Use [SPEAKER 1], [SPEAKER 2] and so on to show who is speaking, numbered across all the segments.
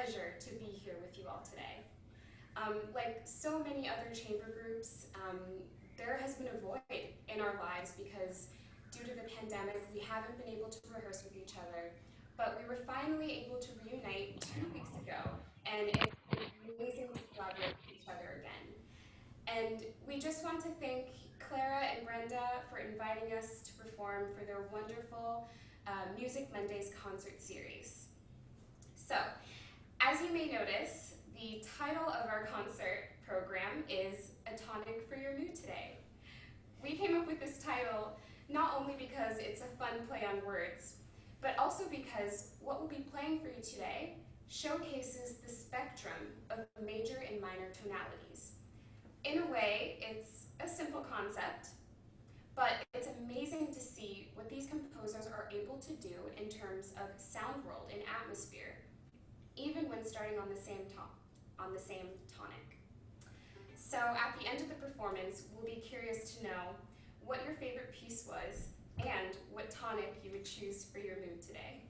[SPEAKER 1] pleasure to be here with you all today. Like so many other chamber groups, there has been a void in our lives because due to the pandemic, we haven't been able to rehearse with each other, but we were finally able to reunite 2 weeks ago, and it's been amazing to collaborate with each other again. And we just want to thank Clara and Brenda for inviting us to perform for their wonderful Music Mondays concert series. So, as you may notice, the title of our concert program is A Tonic for Your Mood Today. We came up with this title not only because it's a fun play on words, but also because what we'll be playing for you today showcases the spectrum of major and minor tonalities. In a way, it's a simple concept, but it's amazing to see what these composers are able to do in terms of sound world and atmosphere, even when starting on the same tonic. So at the end of the performance, we'll be curious to know what your favorite piece was and what tonic you would choose for your mood today.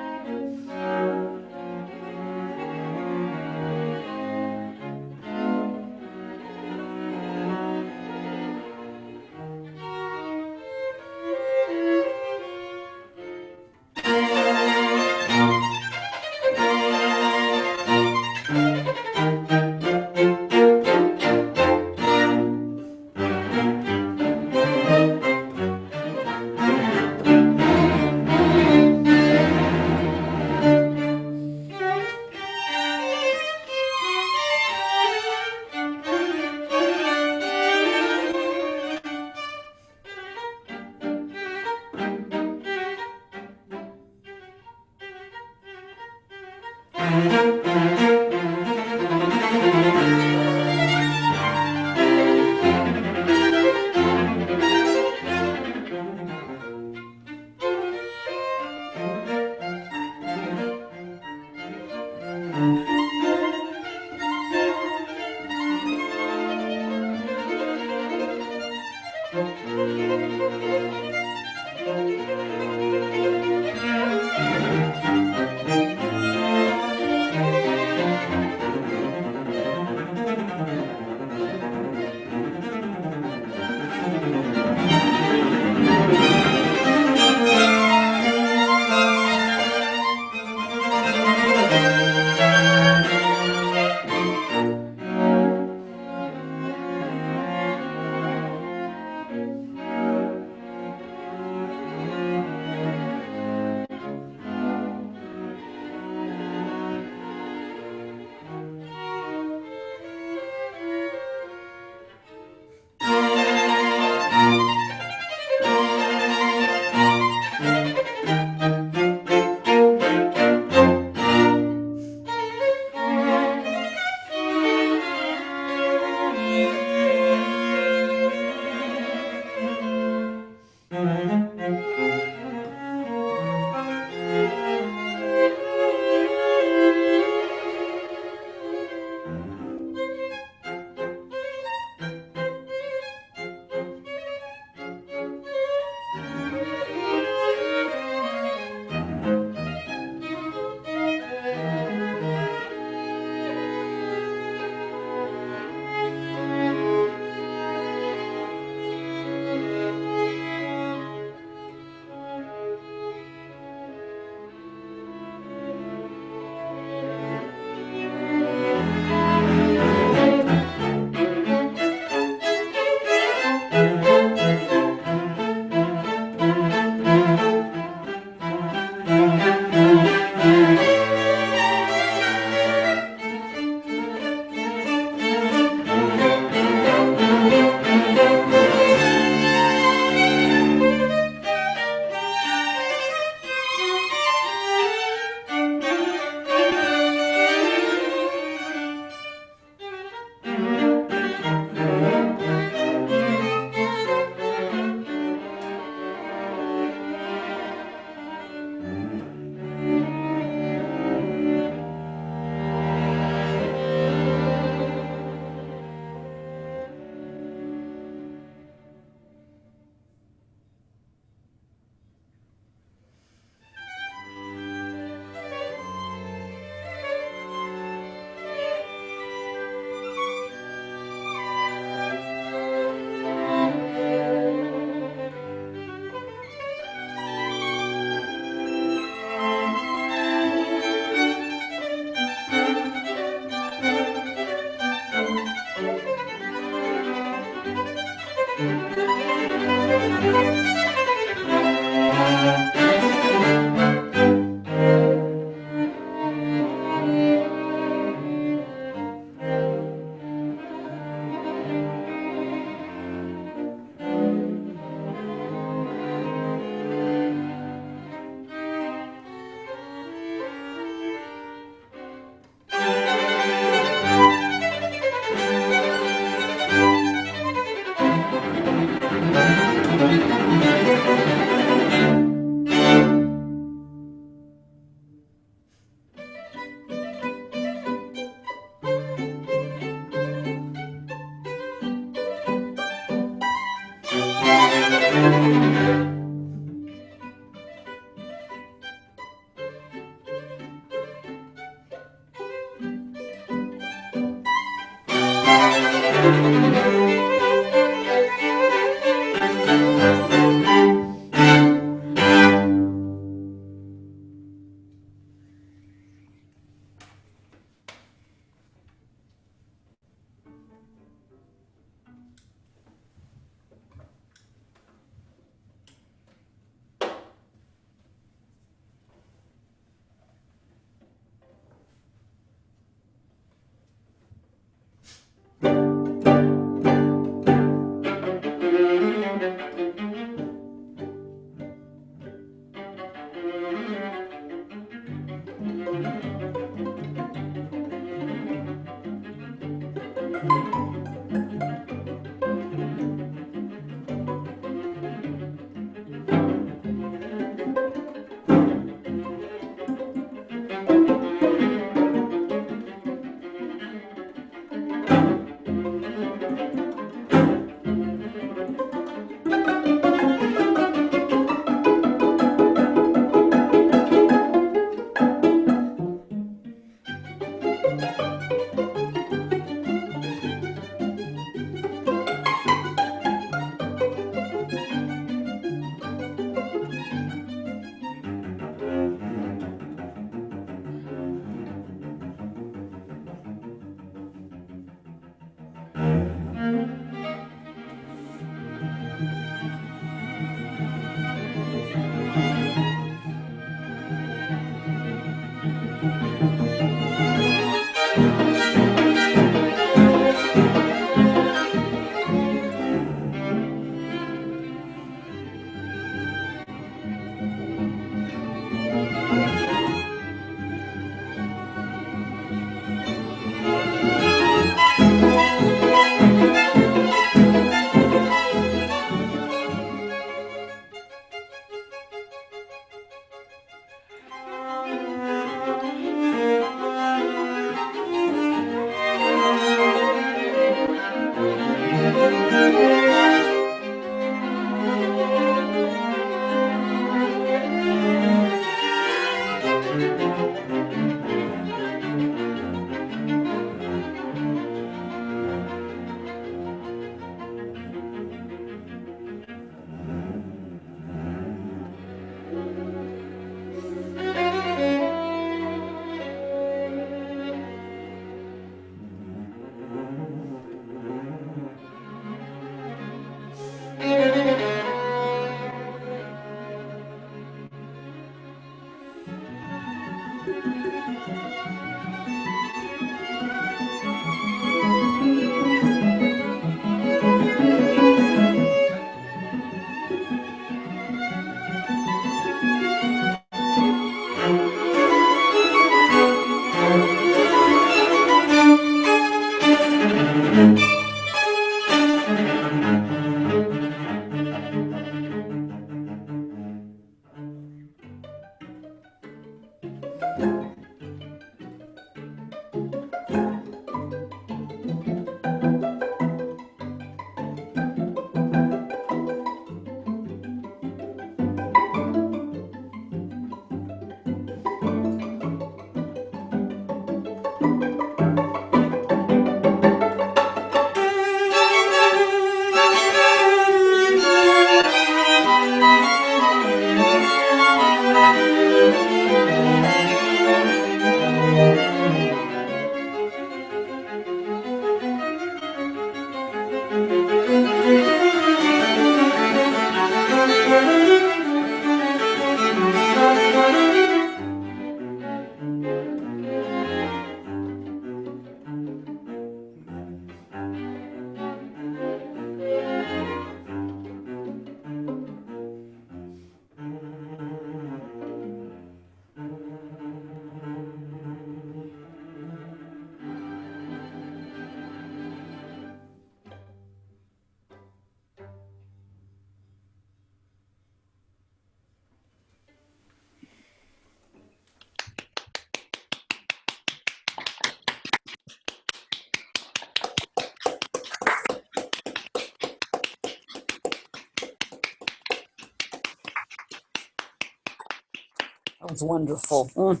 [SPEAKER 2] It's wonderful.
[SPEAKER 3] Bravo.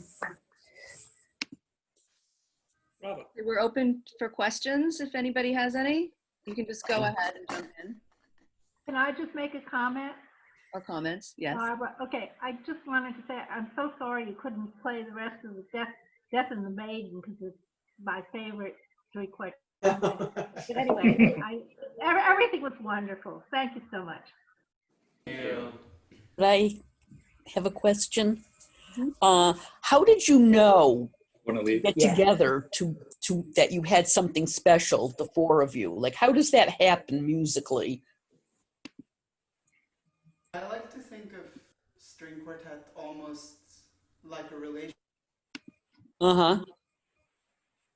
[SPEAKER 4] We're open for questions. If anybody has any, you can just go ahead and jump in.
[SPEAKER 5] Can I just make a comment?
[SPEAKER 4] Or comments, yes.
[SPEAKER 5] Barbara, okay, I just wanted to say, I'm so sorry you couldn't play the rest of the Death and the Maiden because it's my favorite three quartet. But anyway, everything was wonderful. Thank you so much.
[SPEAKER 3] Thank you.
[SPEAKER 2] Could I have a question? How did you know
[SPEAKER 3] Want to
[SPEAKER 2] to
[SPEAKER 3] leave?
[SPEAKER 2] get together to that you had something special, the four of you? Like, how does that happen musically?
[SPEAKER 6] I like to think of string quartet almost like a relation.
[SPEAKER 2] Uh-huh.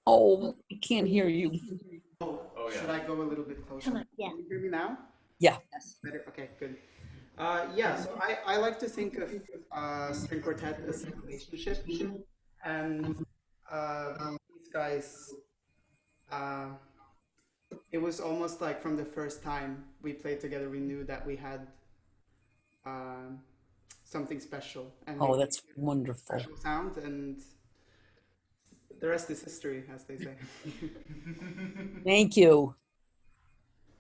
[SPEAKER 2] Oh, I can't hear you.
[SPEAKER 6] Oh,
[SPEAKER 3] yeah.
[SPEAKER 6] Should I go a little bit closer?
[SPEAKER 7] Come on, yeah.
[SPEAKER 6] Can you hear me now?
[SPEAKER 2] Yeah.
[SPEAKER 4] Yes.
[SPEAKER 6] Better? Okay, good. Yeah, so I like to think of string quartet as a relationship. And these guys, it was almost like from the first time we played together, we knew that we had something special. And
[SPEAKER 2] Oh,
[SPEAKER 6] we
[SPEAKER 2] that's
[SPEAKER 6] made a
[SPEAKER 2] wonderful.
[SPEAKER 6] special sound, and the rest is history, as they say.
[SPEAKER 2] Thank you.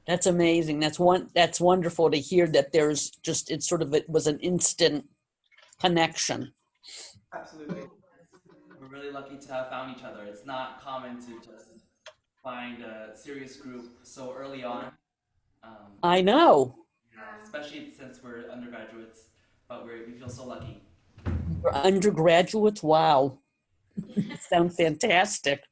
[SPEAKER 2] That's amazing. That's wonderful to hear that there's just, it was an instant connection.
[SPEAKER 6] Absolutely.
[SPEAKER 8] We're really lucky to have found each other. It's not common to just find a serious group so early on.
[SPEAKER 2] I know.
[SPEAKER 8] Especially since we're undergraduates, but we feel so lucky.
[SPEAKER 2] For undergraduates, wow. Sounds fantastic.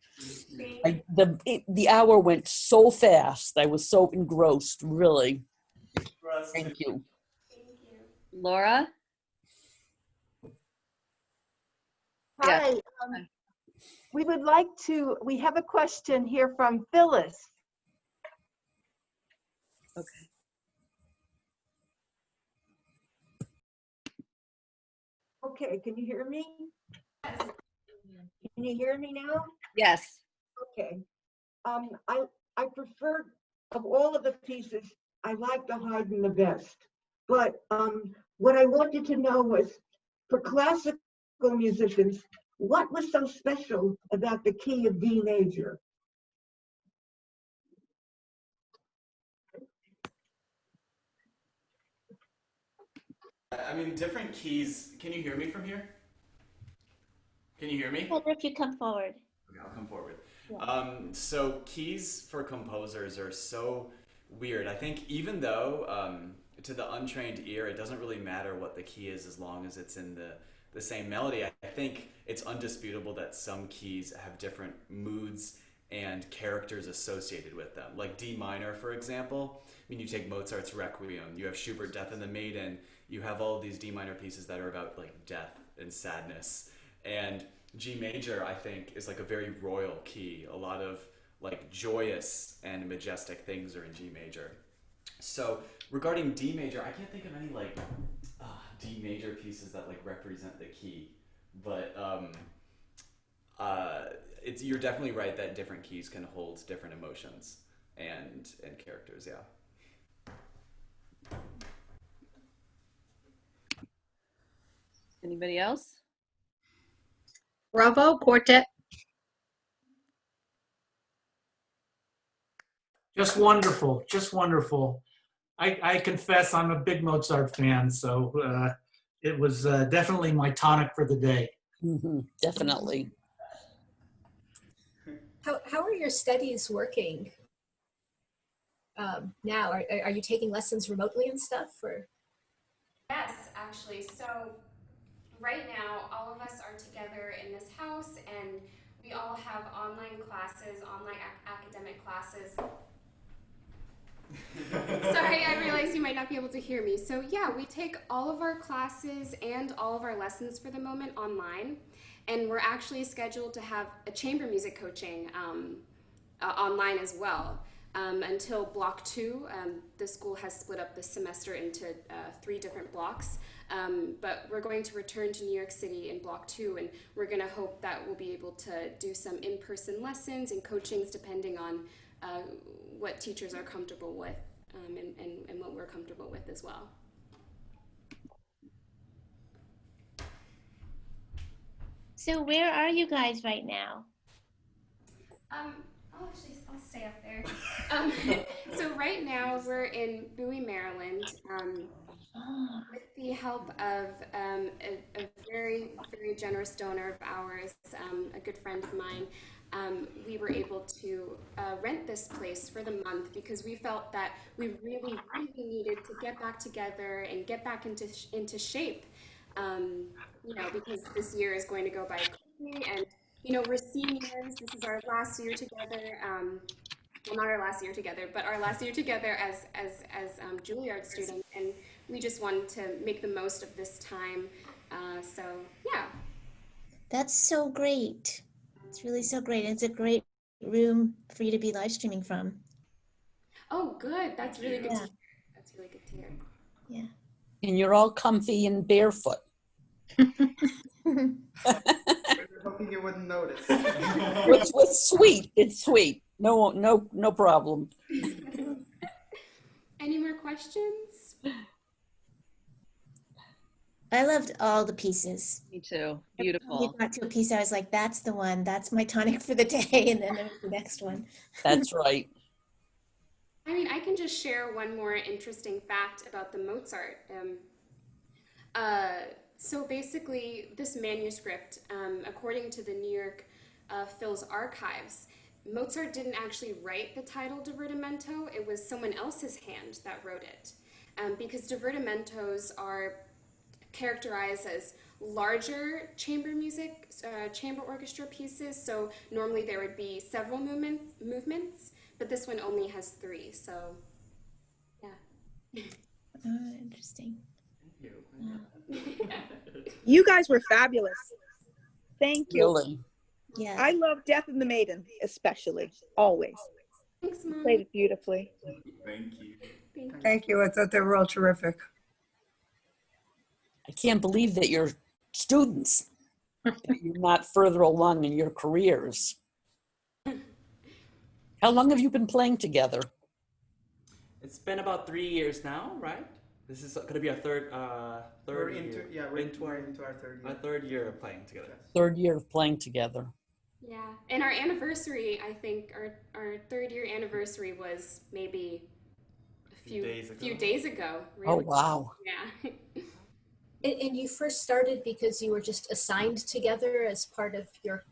[SPEAKER 2] The hour went so fast. I was so engrossed, really. Thank you.
[SPEAKER 1] Thank you.
[SPEAKER 4] Laura?
[SPEAKER 7] Hi. We have a question here from Phyllis.
[SPEAKER 4] Okay.
[SPEAKER 7] Okay, can you hear me? Can you hear me now?
[SPEAKER 4] Yes.
[SPEAKER 7] Okay. I prefer, of all of the pieces, I like the Haydn the best. But what I wanted to know was, for classical musicians, what was so special about the key of D major?
[SPEAKER 8] I mean, different keys. Can you hear me from here? Can you hear me?
[SPEAKER 9] Better if you come forward.
[SPEAKER 8] Okay, I'll come forward.
[SPEAKER 9] Yeah.
[SPEAKER 8] So keys for composers are so weird. I think even though to the untrained ear, it doesn't really matter what the key is as long as it's in the same melody. I think it's undisputable that some keys have different moods and characters associated with them. Like D minor, for example. I mean, you take Mozart's Requiem, you have Schubert, Death and the Maiden, you have all of these D minor pieces that are about like death and sadness. And G major, I think, is like a very royal key. A lot of like joyous and majestic things are in G major. So regarding D major, I can't think of any like D major pieces that like represent the key, but you're definitely right that different keys can hold different emotions and characters. Yeah.
[SPEAKER 4] Anybody else?
[SPEAKER 10] Bravo, Quartet.
[SPEAKER 11] Just wonderful, just wonderful. I confess I'm a big Mozart fan, so it was definitely my tonic for the day.
[SPEAKER 2] Definitely.
[SPEAKER 12] How are your studies working now? Are you taking lessons remotely and stuff? Or?
[SPEAKER 1] Yes, actually. So right now, all of us are together in this house, and we all have online classes, online academic classes. Sorry, I realize you might not be able to hear me. So yeah, we take all of our classes and all of our lessons for the moment online, and we're actually scheduled to have a chamber music coaching online as well until block 2. The school has split up this semester into 3 different blocks, but we're going to return to New York City in block 2, and we're going to hope that we'll be able to do some in-person lessons and coachings depending on what teachers are comfortable with and what we're comfortable with as well.
[SPEAKER 9] So where are you guys right now?
[SPEAKER 1] I'll stay up there. So right now we're in Bowie, Maryland, with the help of a very, very generous donor of ours, a good friend of mine. We were able to rent this place for the month because we felt that we really, really needed to get back together and get back into shape. Because this year is going to go by quickly, and we're seniors. This is our last year together. Well, not our last year together, but our last year together as Juilliard students, and we just wanted to make the most of this time. So yeah.
[SPEAKER 9] That's so great. It's really so great. It's a great room for you to be live streaming from.
[SPEAKER 1] Oh, good. That's really good to hear. That's really good to hear.
[SPEAKER 9] Yeah.
[SPEAKER 2] And you're all comfy and barefoot.
[SPEAKER 6] We're hoping you wouldn't notice.
[SPEAKER 2] It's sweet. It's sweet. No problem.
[SPEAKER 1] Any more questions?
[SPEAKER 9] I loved all the pieces.
[SPEAKER 4] Me too.
[SPEAKER 9] We
[SPEAKER 4] Beautiful.
[SPEAKER 9] got to a piece, I was like, that's the one. That's my tonic for the day. And then there was the next one.
[SPEAKER 2] That's right.
[SPEAKER 1] I mean, I can just share one more interesting fact about the Mozart. So basically, this manuscript, according to the New York Phil's archives, Mozart didn't actually write the title Divertimento. It was someone else's hand that wrote it. Because divertimentos are characterized as larger chamber music, chamber orchestra pieces. So normally there would be several movements, but this one only has 3. So, yeah.
[SPEAKER 9] Oh, interesting.
[SPEAKER 10] You guys were fabulous. Thank you.
[SPEAKER 2] Really?
[SPEAKER 9] Yeah.
[SPEAKER 10] I love Death of the Maiden, especially, always.
[SPEAKER 1] Thanks, Mom.
[SPEAKER 10] Played it beautifully.
[SPEAKER 8] Thank you.
[SPEAKER 13] Thank you. I thought they were all terrific.
[SPEAKER 2] I can't believe that you're students. You're not further along in your careers. How long have you been playing together?
[SPEAKER 3] It's been about 3 years now, right? This is going to be our third
[SPEAKER 6] We're
[SPEAKER 3] year.
[SPEAKER 6] we're into our third year.
[SPEAKER 3] Our third year of playing together.
[SPEAKER 2] Third year of playing together.
[SPEAKER 1] Yeah, and our anniversary, I think our 3rd year anniversary was maybe a few days ago. Really.
[SPEAKER 2] Oh, wow.
[SPEAKER 1] Yeah.
[SPEAKER 12] And you first started because you were just assigned together as part of your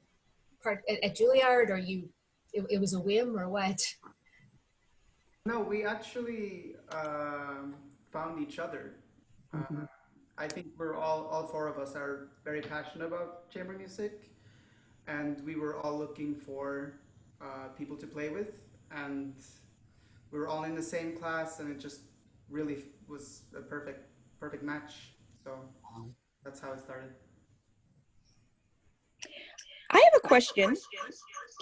[SPEAKER 12] part at Juilliard, or it was a whim, or what?
[SPEAKER 6] No, we actually found each other. I think we're all 4 of us are very passionate about chamber music, and we were all looking for people to play with, and we were all in the same class, and it just really was a perfect match. So that's how it started.
[SPEAKER 10] I have a question.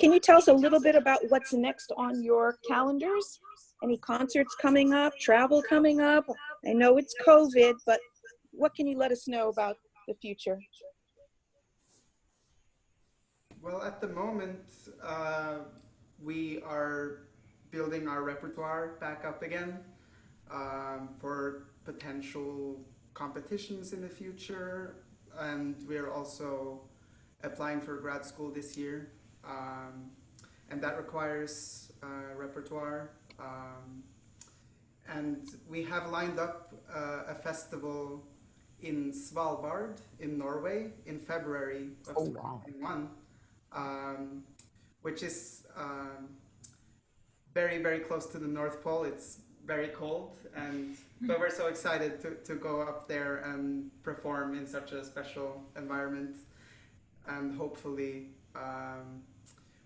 [SPEAKER 10] Can you tell us a little bit about what's next on your calendars? Any concerts coming up, travel coming up? I know it's COVID, but what can you let us know about the future?
[SPEAKER 6] Well, at the moment, we are building our repertoire back up again for potential competitions in the future, and we're also applying for grad school this year, and that requires repertoire. And we have lined up a festival in Svalbard in Norway in February of 2021, which is very, very close to the North Pole. It's very cold, but we're so excited to go up there and perform in such a special environment, and hopefully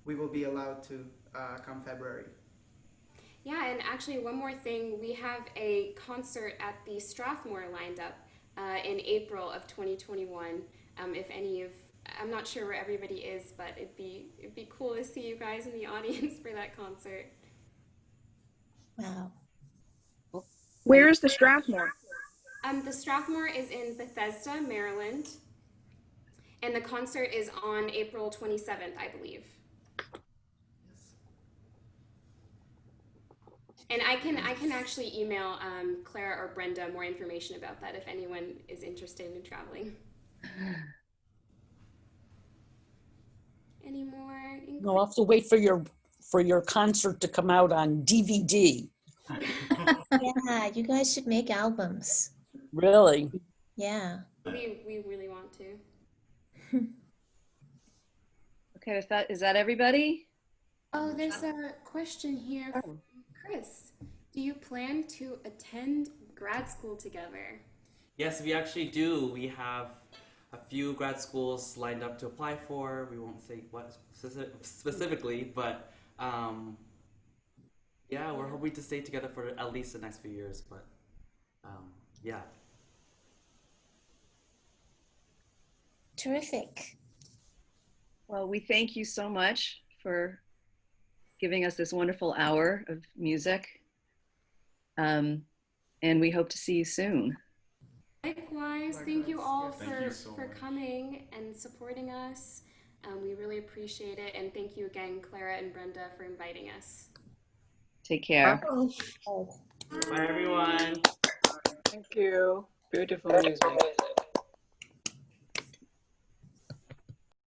[SPEAKER 6] we will be allowed to come February.
[SPEAKER 1] Yeah, and actually one more thing, we have a concert at the Strathmore lined up in April of 2021. If any of, I'm not sure where everybody is, but it'd be cool to see you guys in the audience for that concert.
[SPEAKER 9] Wow.
[SPEAKER 10] Where is the Strathmore?
[SPEAKER 1] The Strathmore is in Bethesda, Maryland, and the concert is on April 27th, I believe. And I can actually email Clara or Brenda more information about that if anyone is interested in traveling. anymore.
[SPEAKER 2] No, I'll have to wait for your concert to come out on DVD.
[SPEAKER 9] Yeah, you guys should make albums.
[SPEAKER 2] Really?
[SPEAKER 9] Yeah.
[SPEAKER 1] We really want to.
[SPEAKER 4] Okay, is that everybody?
[SPEAKER 1] Oh, there's a question here from Chris. Do you plan to attend grad school together?
[SPEAKER 3] Yes, we actually do. We have a few grad schools lined up to apply for. We won't say what specifically, but yeah, we're hoping to stay together for at least the next few years. But yeah.
[SPEAKER 9] Terrific.
[SPEAKER 4] Well, we thank you so much for giving us this wonderful hour of music. And we hope to see you soon.
[SPEAKER 1] Likewise, thank you all
[SPEAKER 8] Thank you so
[SPEAKER 1] for
[SPEAKER 8] much.
[SPEAKER 1] coming and supporting us. We really appreciate it. And thank you again, Clara and Brenda, for inviting us.
[SPEAKER 4] Take care.
[SPEAKER 3] Bye, everyone.
[SPEAKER 14] Thank you. Beautiful music.